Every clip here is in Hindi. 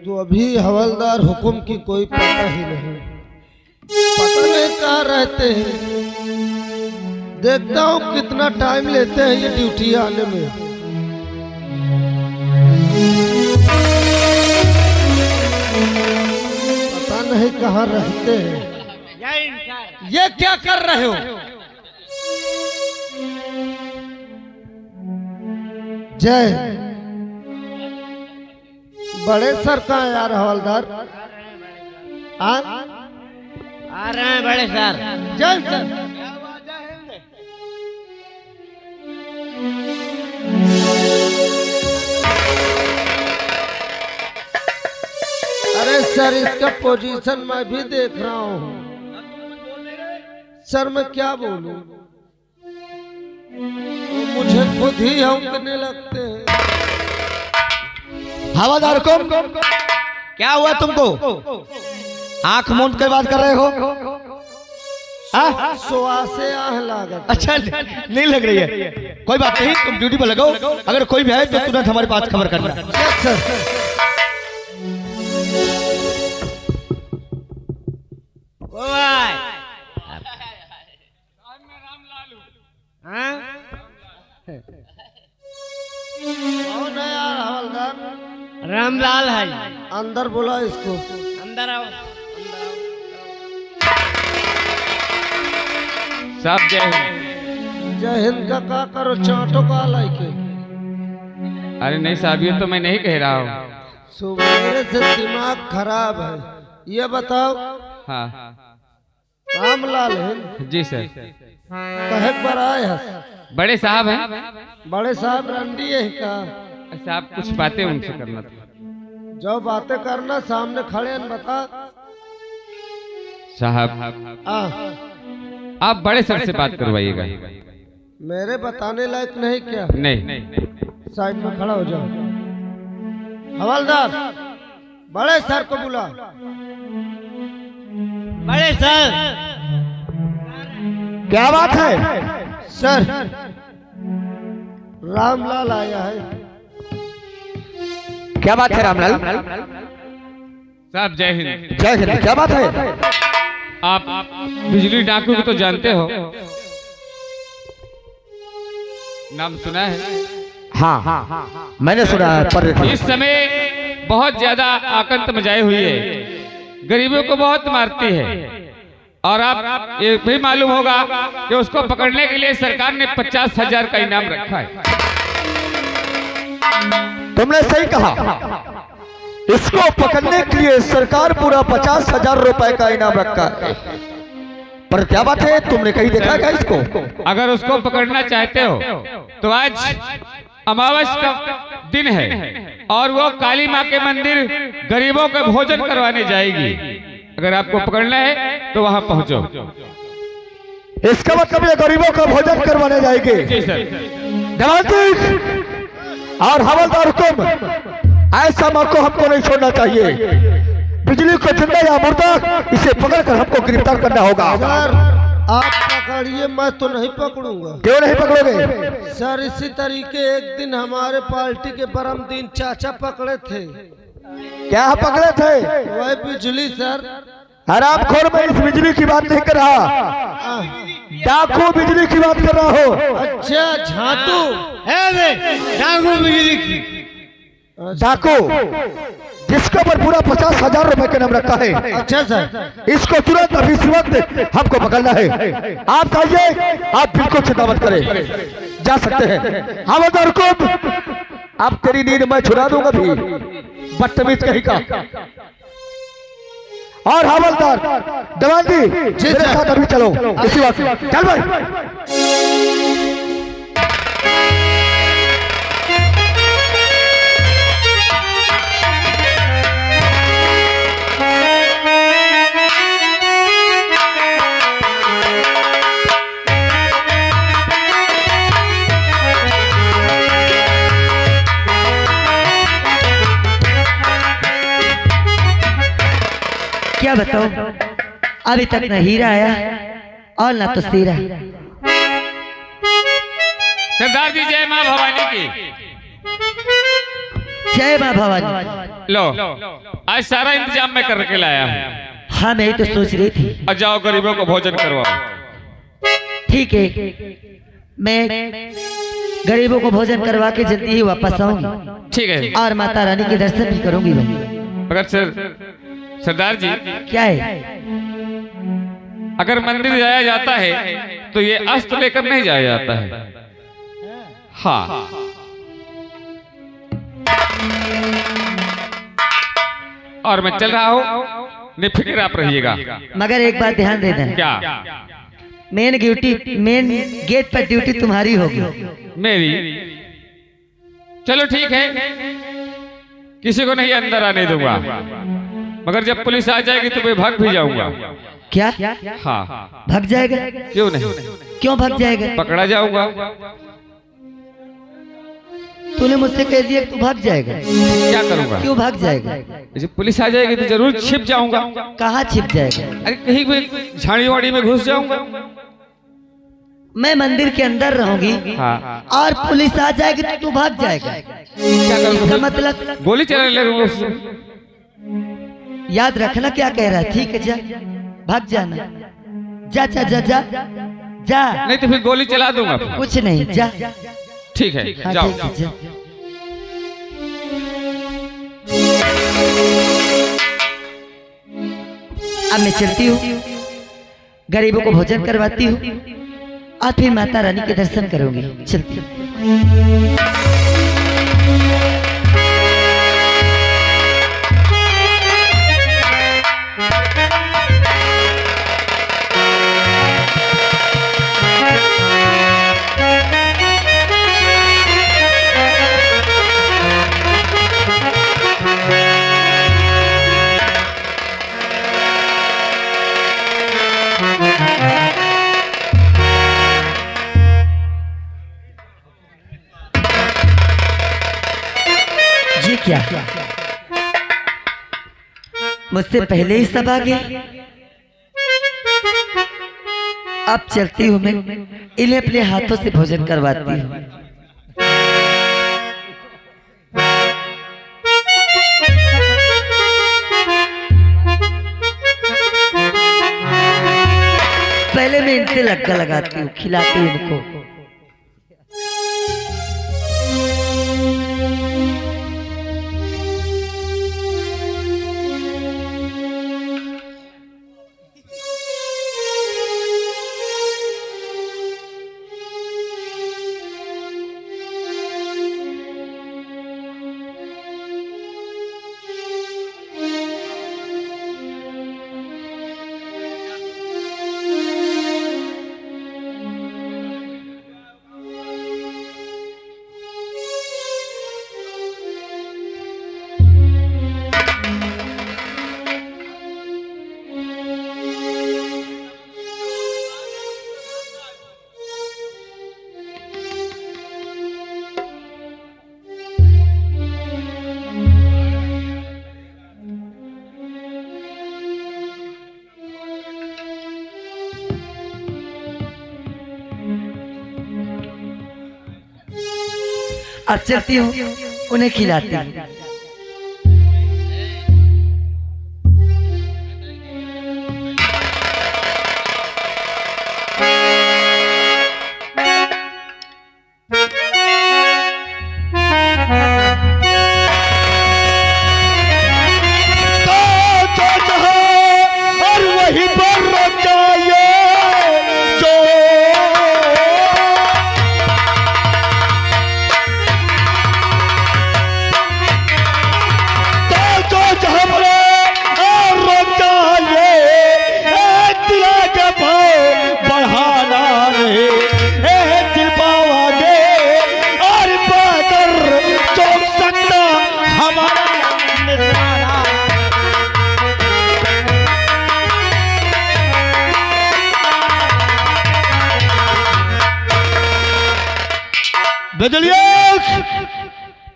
तो अभी हवलदार हुक्म की कोई पता ही नहीं, पता नहीं कहाँ रहते हैं। देखता हूँ कितना टाइम लेते हैं ये ड्यूटी आने में। पता नहीं कहाँ रहते हैं। ये क्या कर रहे हो? जय बड़े सर कहाँ यार हवलदार? आ रहे हैं बड़े सर। जय सर। अरे सर इसका पोजीशन मैं भी देख रहा हूँ। सर मैं क्या बोलूं, मुझे खुद ही हौंकने लगते हैं। हवादार को क्या हुआ तुमको? आंख मूंद कर बात कर रहे हो? सुहासे आह लागत। अच्छा नहीं लग रही है, कोई बात नहीं, तुम ड्यूटी पर लगो। अगर कोई भी आए तो तुरंत हमारे पास खबर करना। Yes sir. कौन है यार हवलदार? रामलाल है। अंदर बुला इसको। अंदर आओ। सब जय हिंद। जय हिंद का करो, चाटो का लाइके। अरे नहीं साहब, ये तो मैं नहीं कह रहा हूँ। सुबह से दिमाग खराब है। ये बताओ, हाँ रामलाल है? जी सर। कहे पर आए हैं? बड़े साहब हैं। बड़े साहब रंडी है का? साहब कुछ बातें उनसे करना था। जो बातें करना सामने खड़े हैं बता। साहब आप बड़े सर से बात करवाइएगा। मेरे बताने लायक नहीं क्या? नहीं। साइड में खड़ा हो जाओ। हवलदार बड़े सर को बुला। बड़े सर। क्या बात है? सर रामलाल आया है। क्या बात है रामलाल? साहब जय हिंद। जय हिंद। क्या बात है? आप बिजली डाकू को तो जानते हो, नाम सुना है? हाँ मैंने सुना है, पर इस समय बहुत ज्यादा आतंक मचाई हुई है, गरीबों को बहुत मारती है। और आप ये भी मालूम होगा कि उसको पकड़ने के लिए सरकार ने 50,000 का इनाम रखा है। तुमने सही कहा, इसको पकड़ने के लिए सरकार पूरा 50,000 रुपए का इनाम रखा है। पर क्या बात है, तुमने कहीं देखा क्या इसको? अगर उसको पकड़ना चाहते हो तो आज अमावस का दिन है और वो काली माँ के मंदिर गरीबों को भोजन करवाने जाएगी। अगर आपको पकड़ना है तो वहां पहुंचो। इसका मतलब ये गरीबों का भोजन करवाने जाएंगे? जी सर। और हवलदार हुकुम, ऐसा मौका हमको नहीं छोड़ना चाहिए। बिजली को जिंदा या मुर्दा इसे पकड़कर हमको गिरफ्तार करना होगा। सर आप पकड़िए, मैं तो नहीं पकड़ूंगा। क्यों नहीं पकड़ोगे? सर इसी तरीके एक दिन हमारे पार्टी के परम दिन चाचा पकड़े थे। क्या पकड़े थे? वह बिजली सर। हरामखोर, मैं इस बिजली की बात नहीं कर रहा, डाकू बिजली की बात कर रहा हूँ। अच्छा झाटू डाकू बिजली की। डाकू जिसके ऊपर पूरा 50,000 रुपए का नाम रखा है। अच्छा सर, इसको तुरंत अभी इस वक्त हमको पकड़ना है। आप जाइए, आप बिल्कुल चिंता मत करें, जा सकते हैं। हवलदार को अब तेरी नींद मैं छुड़ा दूंगा भी, बदतमीज कहीं का। और हवलदार दवान जी मेरे साथ अभी चलो, इसी बात चल भाई। क्या बताओ, अभी तक न हीरा आया और न तो सीरा। सरदार जी जय मां भवानी की। जय मां भवानी। लो, आज सारा इंतजाम मैं करके लाया हूँ। हाँ मैं तो सोच रही थी। और जाओ गरीबों को भोजन करवाओ। ठीक है, मैं गरीबों को भोजन करवा के जल्दी ही वापस आऊंगी। ठीक है। और माता रानी के दर्शन भी करूंगी भाई। मगर सरदार जी, क्या है? अगर मंदिर जाया जाता है तो ये अस्त्र लेकर नहीं जाया जाता है। हाँ, और मैं चल रहा हूँ, निफिक्र आप रहिएगा। मगर एक बात ध्यान दे देना, क्या? मेन गेट पर ड्यूटी तुम्हारी होगी। मेरी? चलो ठीक है, किसी को नहीं अंदर आने दूंगा, मगर जब पुलिस आ जाएगी तो मैं भाग भी जाऊंगा। क्या? हाँ। भाग जाएगा? क्यों नहीं? क्यों भाग जाएगा? पकड़ा जाऊंगा। तूने मुझसे कह दिया तू भाग जाएगा। क्या करूंगा? क्यों भाग जाएगा? जब पुलिस आ जाएगी तो जरूर छिप जाऊंगा। कहाँ छिप जाएगा? अरे कहीं भी झाड़ी वाड़ी में घुस जाऊंगा। मैं मंदिर के अंदर रहूंगी। हाँ। और पुलिस आ जाएगी तो तू भाग जाएगा। क्या करूंगा? इसका मतलब गोली चलाने लगूंगा उससे। याद रखना क्या कह रहा है। ठीक है, जा भाग जाना। जा जा जा जा जा। नहीं तो फिर गोली चला दूंगा। कुछ नहीं, जा। ठीक है, हाँ, जाओ। ठीक है, जा। अब मैं चलती हूँ, गरीबों को भोजन करवाती हूँ और फिर माता रानी के दर्शन करूंगी। चलती हूँ। क्या मुझसे पहले ही सब आ गए? अब चलती हूँ, मैं इन्हें अपने हाथों से भोजन करवाती हूँ। पहले मैं इनसे लग्गा लगाती हूँ, खिलाती हूँ इनको। अब चलती हूँ, उन्हें खिलाती हूँ।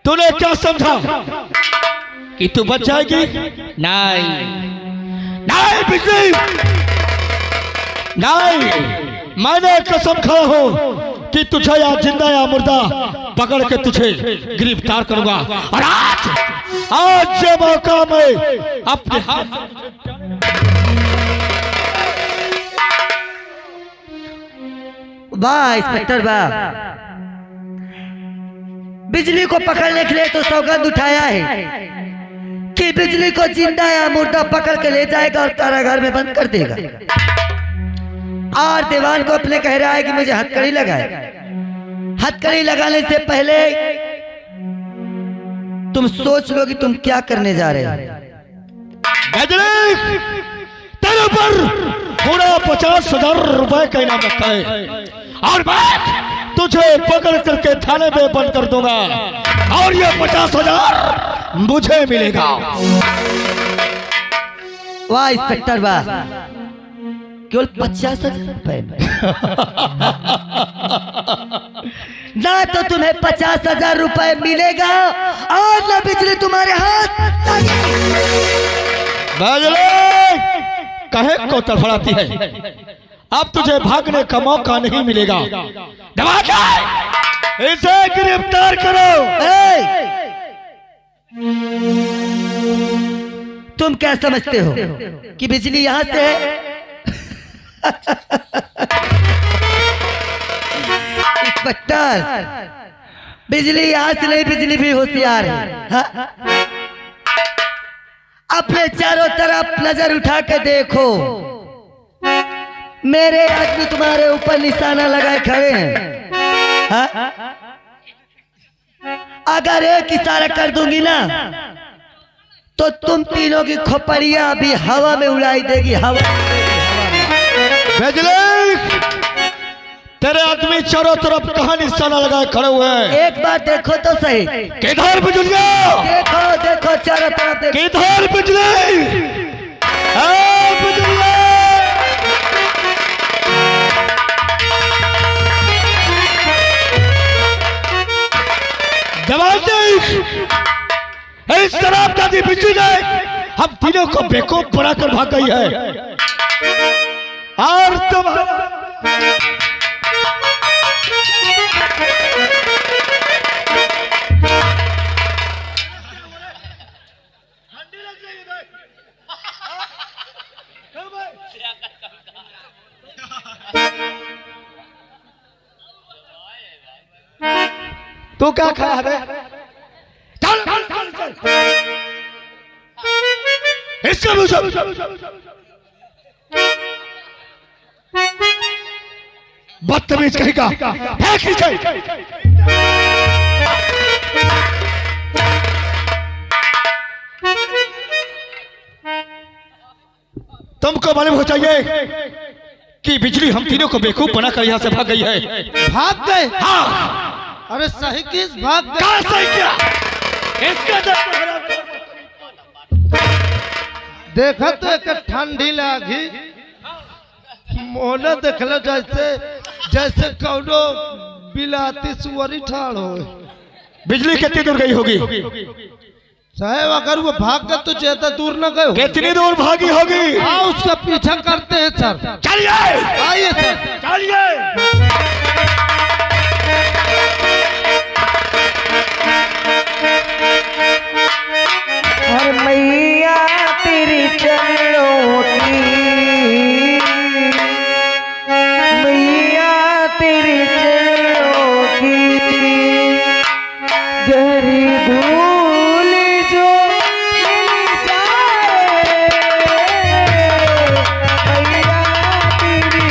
तूने क्या समझा कि तू बच जाएगी? नहीं नहीं बिजली, नहीं, मैंने कसम खा हूं कि तुझे या जिंदा या मुर्दा पकड़ के तुझे गिरफ्तार करूंगा। और आज ये मौका मैं अपने हाथ वाह इंस्पेक्टर वाह, बिजली को पकड़ने के लिए तो सौगंध उठाया है कि बिजली को जिंदा या मुर्दा पकड़ के ले जाएगा और कारागार में बंद कर देगा। और दीवान को अपने कह रहा है कि मुझे हथकड़ी लगाए। हथकड़ी लगाने से पहले तुम सोच लो कि तुम क्या करने जा रहे हो। तेरे पर पूरा 50,000 रुपए का इनाम रखा है और मैं तुझे पकड़ करके थाने में बंद कर दूंगा और ये 50,000 मुझे मिलेगा। वाह इंस्पेक्टर वाह, केवल 50,000 रुपए में ना तो तुम्हें 50,000 रुपए मिलेगा और ना बिजली तुम्हारे हाथ कहे को तड़फड़ाती है। अब तुझे भागने का मौका नहीं मिलेगा। इसे गिरफ्तार करो। तुम क्या समझते हो कि बिजली यहां से है? इंस्पेक्टर, बिजली यहां से नहीं, बिजली भी होशियार है। हाँ? अपने चारों तरफ नजर उठा के देखो, मेरे आदमी तुम्हारे ऊपर निशाना लगाए खड़े हैं। हाँ? अगर एक इशारा कर दूंगी ना तो तुम तीनों की खोपड़ियां अभी हवा में उड़ाई देगी। हवा तेरे आदमी चारों तरफ कहां निशाना लगाए खड़े हुए हैं? एक बार देखो तो सही। किधर बिजली? देखो देखो चारों तरफ देखो। किधर बिजली? बिजली इस शराब दादी बिजली ने हम तीनों को बेवकूफ बनाकर भाग गई है और तुम तू क्या खाया है? चल चल चल चल इसका बदतमीज कहेगा। फेंक नीचे। तुमको मालूम हो चाहिए कि बिजली हम तीनों को बेवकूफ बनाकर यहाँ से भाग गई है। भाग गए? हाँ। अरे सही किस भाग गए? कहाँ सही किया? इसका देखा तो एक ठंडी लागी मोने देखलो जैसे जैसे कौनो बिलाती सुअरी ठाड़ हो। बिजली कितनी दूर गई होगी? साहब अगर वो भाग गए तो ज्यादा दूर न गए। कितनी दूर भागी होगी? हाँ उसका पीछा करते हैं सर। चलिए आइए सर चलिए। और मैया तेरी चरणों की, मैया तेरी चरणों की गहरी धूल जो मिल जाए, मैया तेरी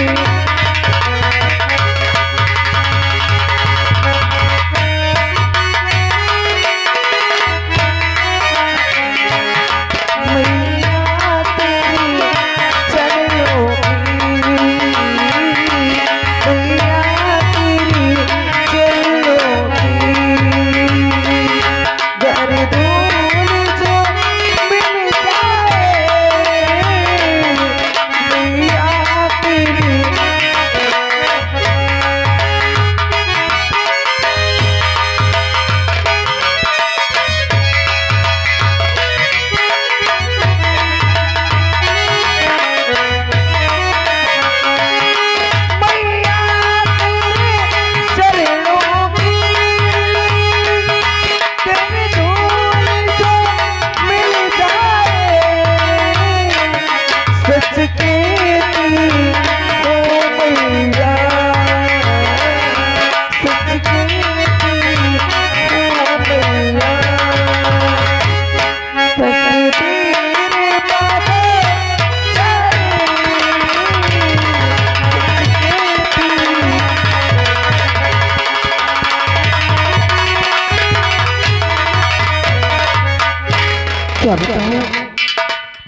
क्या बताऊं,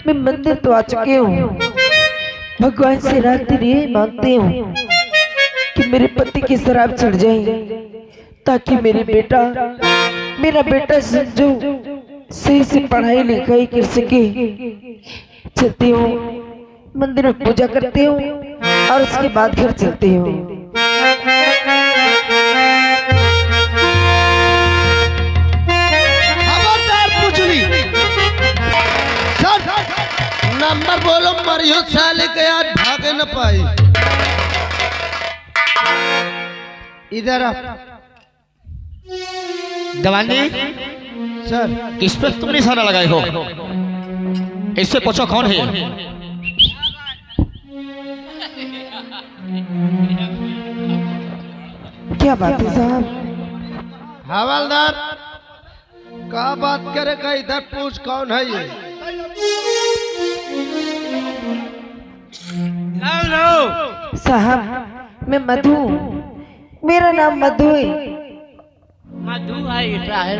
मैं मंदिर तो आ चुकी हूँ। भगवान से रात्रि ये मांगती हूँ कि मेरे पति की शराब चढ़ जाए, ताकि मेरा बेटा संजू सही से पढ़ाई लिखाई कर सके। चलती हूँ, मंदिर में पूजा करती हूँ और उसके बाद घर चलती हूँ। नंबर बोलो, मरियो साले के आज भागे न पाई। इधर आ दवानी, सर। किस पर तुम निशाना लगाए हो? इससे पूछो कौन है? क्या बात है साहब? हवलदार, क्या बात करेगा? इधर पूछ कौन है ये? साहब मैं मधु, मेरा नाम मधु है। मधु है साहब।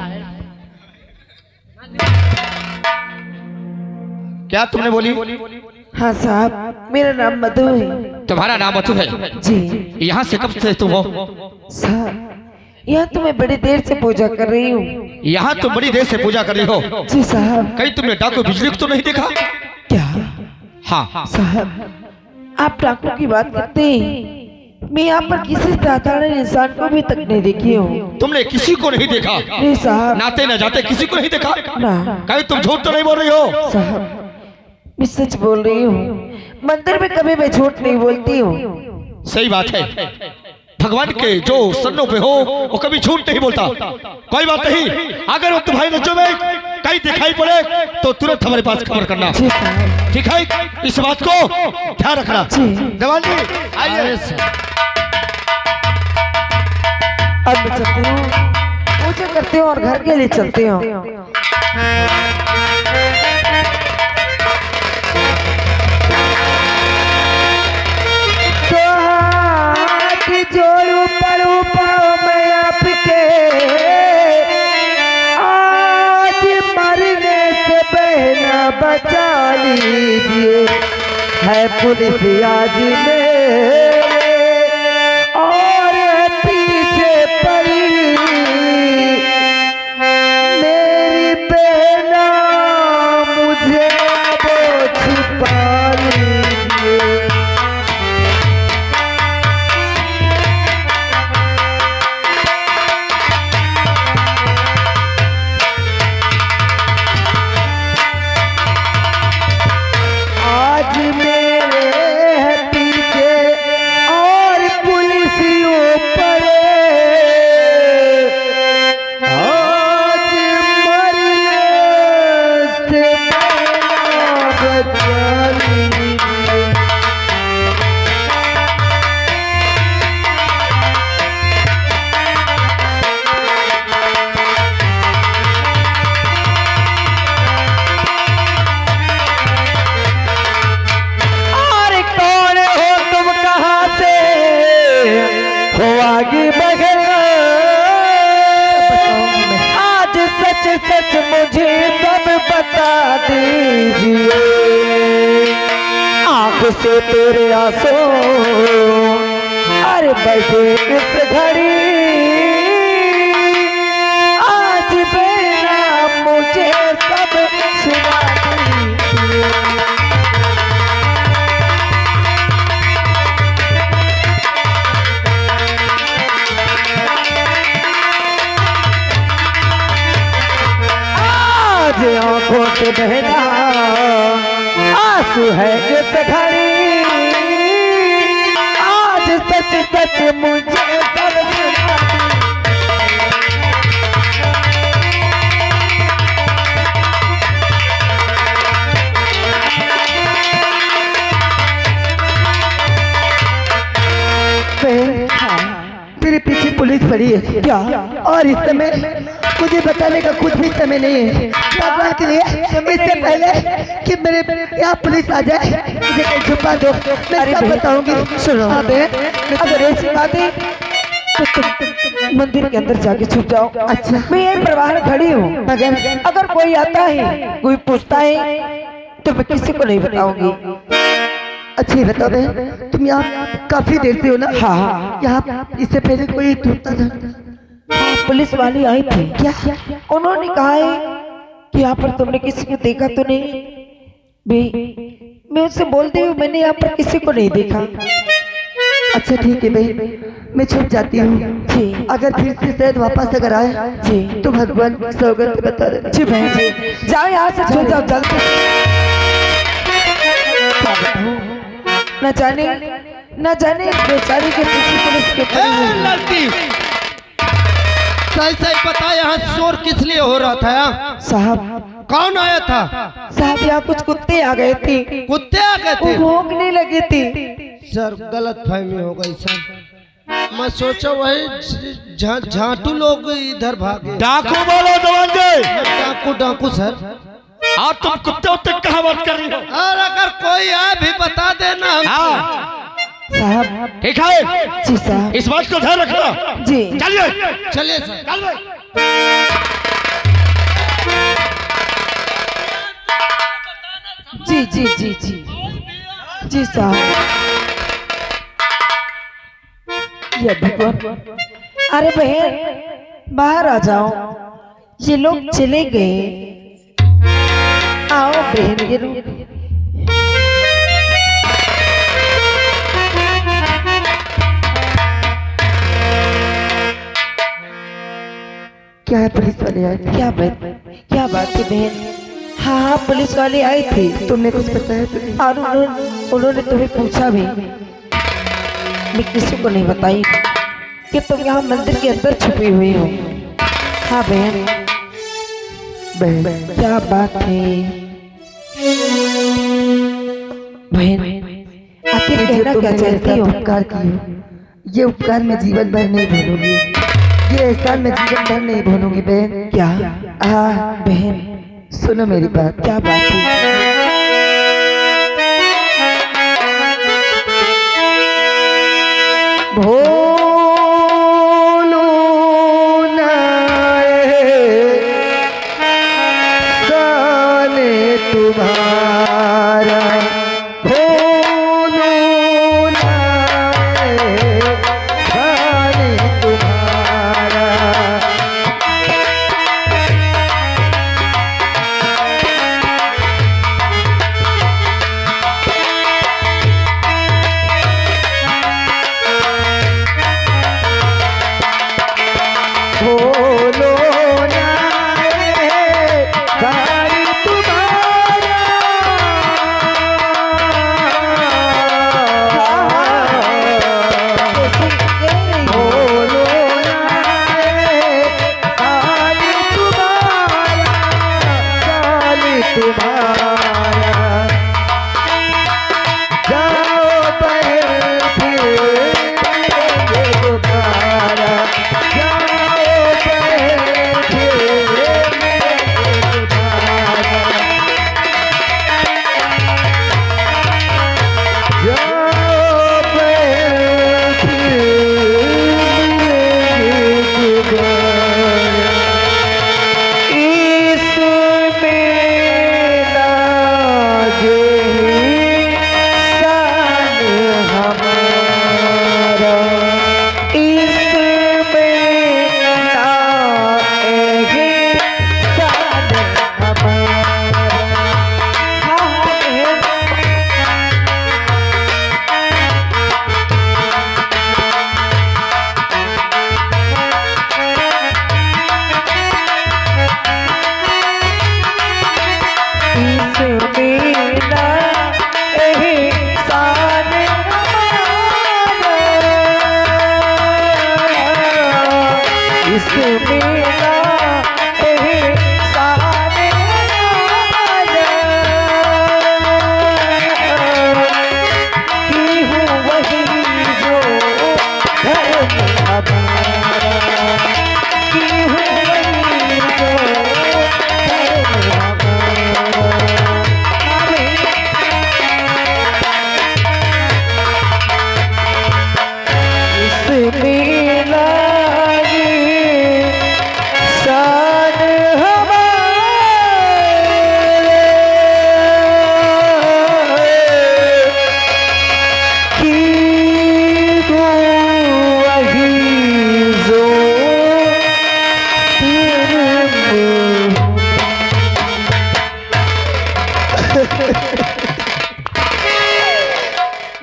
क्या तुमने बोली? हाँ साहब, मेरा नाम मधु है। तुम्हारा नाम मधु है? जी। यहाँ से कब से तुम हो? साहब यहाँ तो मैं बड़ी देर से पूजा कर रही हूँ। यहाँ तुम बड़ी देर से पूजा कर रही हो? जी साहब। कहीं तुमने डाकू बिजली को तो नहीं देखा? क्या? हाँ साहब आप डाकू की बात करते हैं, मैं यहाँ पर किसी साधारण इंसान को भी तक नहीं देखी हूँ। तुमने किसी को नहीं देखा? नहीं साहब। नाते न जाते किसी को नहीं देखा? ना। कहीं तुम झूठ तो नहीं बोल रही हो? साहब मैं सच बोल रही हूँ, मंदिर में कभी मैं झूठ नहीं बोलती हूँ। सही बात है, भगवान के जो सन्नों पे हो वो कभी झूठ नहीं बोलता। कोई बात नहीं, अगर वो तुम्हारी नजरों में कहीं दिखाई पड़े तो तुरंत हमारे पास खबर करना, ठीक है? इस बात को ध्यान रखना। जवान जी आइए। अब मैं चलती हूँ, पूजा करती हूँ और घर के लिए चलती हूँ। जोड़ू पड़ू पाओ मैं आपके, आज मरने से बहना बचा लीजिए। है पुलिस आज मेरे और पीछे पड़ी, मेरी बहना मुझे वो छुपा लीजिए। सच मुझे सब बता दीजिए, आँख से तेरे आंसू अरे बहे किस घड़ी, आज बेना मुझे सब सुना दीजिए। आंखों से बहना आंसू है इस घड़ी, आज सच सच मुझे सब सुना। तेरे पीछे पुलिस पड़ी है क्या? और इस समय मुझे बताने का कुछ भी समय नहीं है। भगवान के लिए इससे पहले कि मेरे यहाँ पुलिस आ जाए मुझे कहीं छुपा दो, मैं सब बताऊंगी। सुनो अगर ऐसी बात है तो तुम मंदिर के अंदर जाके छुप जाओ। अच्छा, मैं यही पर बाहर खड़ी हूँ। अगर कोई आता है, कोई पूछता है, तो मैं किसी को नहीं बताऊंगी। अच्छी बताओ बहन, तुम यहाँ काफी देर से हो ना? हाँ। यहाँ इससे पहले कोई ढूंढता था? हाँ, पुलिस वाली आई थी। क्या? उन्होंने कहा है कि यहाँ पर तुमने किसी को देखा तो नहीं? मैं उससे बोलती हूँ मैंने यहाँ पर किसी को नहीं देखा। अच्छा ठीक है बहन, मैं छुप जाती हूँ जी। अगर फिर से शायद वापस अगर आए जी तो भगवान सौगंध बता देना। जी बहन जी, जाओ यहाँ से, छुप जाओ जल्दी। न जाने बेचारी के पीछे पुलिस के पड़ी हुई है। लड़की सही सही पता यहाँ शोर किस लिए हो रहा था? यहाँ साहब कौन आया था? साहब यहाँ कुछ कुत्ते आ गए थे। कुत्ते आ गए थे? वो भौंकने लगे थे। सर गलत फहमी हो गई सर। मैं सोचा वही झांटू लोग इधर भागे। डाकू बोलो दवंजे। डाकू डाकू सर। आप तुम कुत्ते उत्ते कहाँ बात कर रही हो? और अगर कोई आए भी बता देना। हाँ साहब ठीक है, जी साहब, इस बात को ध्यान रखना। जी चलिए चलिए सर। चल भाई। जी जी जी जी जी साहब। ये भगवान, अरे बहन बाहर आ जाओ, ये लोग चले गए। आओ बहन, ये लोग क्या है, पुलिस वाले आए थे? क्या बात है बहन? हाँ हाँ, पुलिस वाले आए थे। तुमने कुछ बताया तो नहीं? और उन्होंने तुम्हें पूछा भी। मैं किसी को नहीं बताई कि तुम यहाँ मंदिर के अंदर छुपी हुई हो। हाँ बहन। बहन क्या बात है बहन, आखिर कहना क्या चाहती हो? उपकार किए, ये उपकार मैं जीवन भर नहीं भूलूंगी, ये एहसान मैं जीवन भर नहीं भूलूंगी बहन। क्या? हाँ बहन सुनो मेरी बात। क्या बात है? भोलो गाने तुम्हारा, भोलो गाने तुम्हारा। भोलो गाने तुम्हारा, भोलो गाने तुम्हारा। जाओ बहन फिर मिलेंगे दोबारा, जाओ बहन फिर मिलेंगे दोबारा, जाओ बहन फिर मिलेंगे दोबारा। इसमें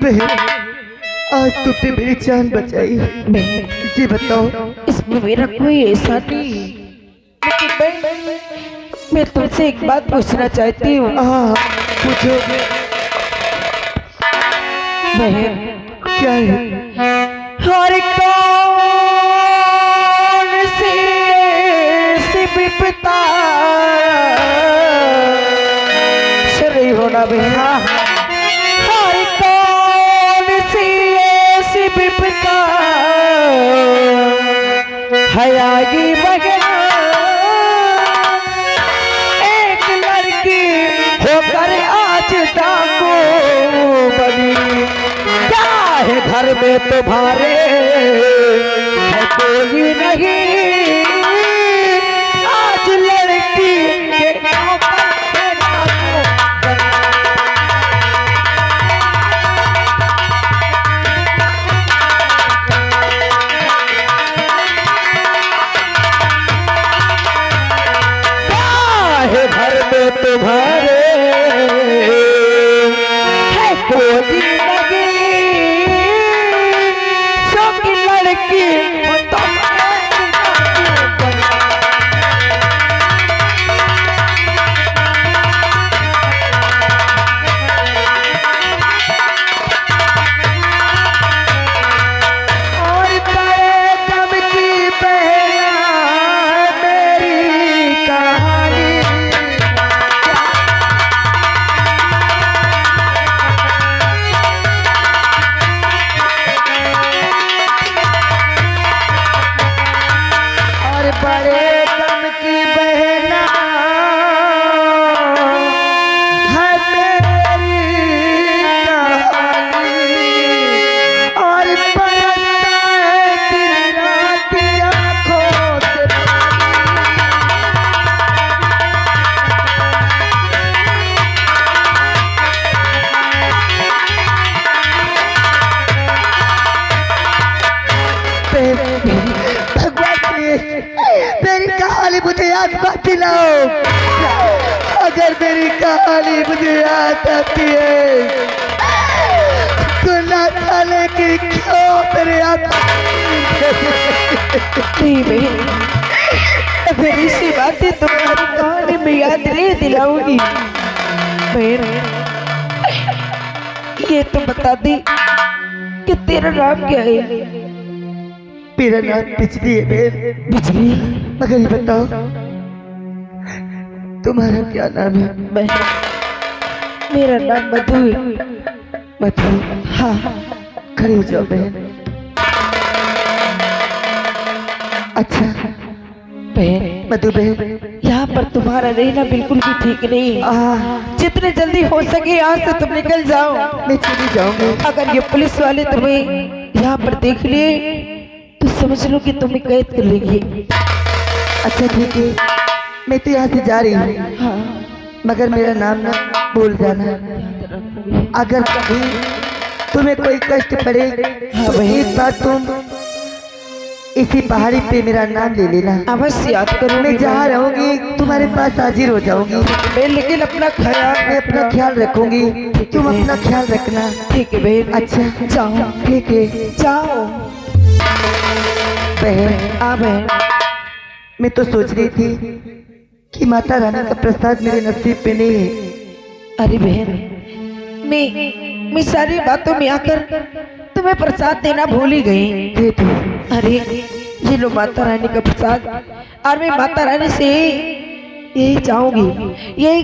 बहन, आज तुमने मेरी जान बचाई। बहन, ये बताओ, इसमें मेरा कोई ऐसा नहीं, लेकिन मैं तुमसे एक बात पूछना चाहती हूँ। पूछो। बहन, क्या है? हर कौन सी विपदा सही होना बहन, हर कौन सी ऐसी विपदा हयागी बगैर एक लड़की होकर आज डाकू बनी। क्या है घर में तुम्हारे है कोई नहीं, आज लड़की के नौकर के डाकू बनी। है घर में तुम्हारे है कोई नहीं, सबकी लड़की और बड़े दम की बहना मेरी कहानी। और बड़े दम की बहना है मेरी कहानी, और बरसता है दिन रात आँखों से भगवान प्लीज मेरी कहानी मुझे याद मत दिलाओ। अगर मेरी कहानी मुझे याद आती है तो ना जाने की क्यों मेरे याद नहीं बहन, अगर इसी बातें तुम्हारी कहानी में याद नहीं दिलाऊंगी बहन। ये तो बता दी कि तेरा नाम क्या है? मेरा नाम बिजली है बहन। बिजली? मगर ये बताओ तुम्हारा क्या नाम है? बहन, मेरा नाम मधु है। मधु? हाँ, खड़ी हो जाओ बहन। अच्छा बहन, मधु बहन, यहाँ पर तुम्हारा रहना बिल्कुल भी ठीक नहीं है। जितने जल्दी हो सके यहाँ से तुम निकल जाओ। मैं चली जाऊंगी। अगर ये पुलिस वाले तुम्हें यहाँ पर देख लिए तो समझ लो कि तुम्हें कैद कर लेंगे। अच्छा ठीक है, मैं तो यहाँ से जा रही हूँ। हाँ, मगर मेरा नाम ना भूल जाना। अगर कभी तुम्हें कोई कष्ट पड़े तो एक बार तुम इसी पहाड़ी पे मेरा नाम ले लेना। अवश्य याद करूँ। मैं जहाँ रहूंगी तुम्हारे पास हाजिर हो जाऊंगी। लेकिन अपना ख्याल, मैं अपना ख्याल रखूंगी, तुम अपना ख्याल रखना। ठीक है बहन। अच्छा जाओ। ठीक है जाओ बहन। बहन, मैं तो सोच रही थी कि माता रानी का प्रसाद मेरे नसीब पे नहीं है। अरे बहन, मैं सारी बातों में आकर तुम्हें प्रसाद देना भूल ही गई। अरे ये लो माता रानी का प्रसाद, और मैं माता रानी से यही चाहूंगी, यही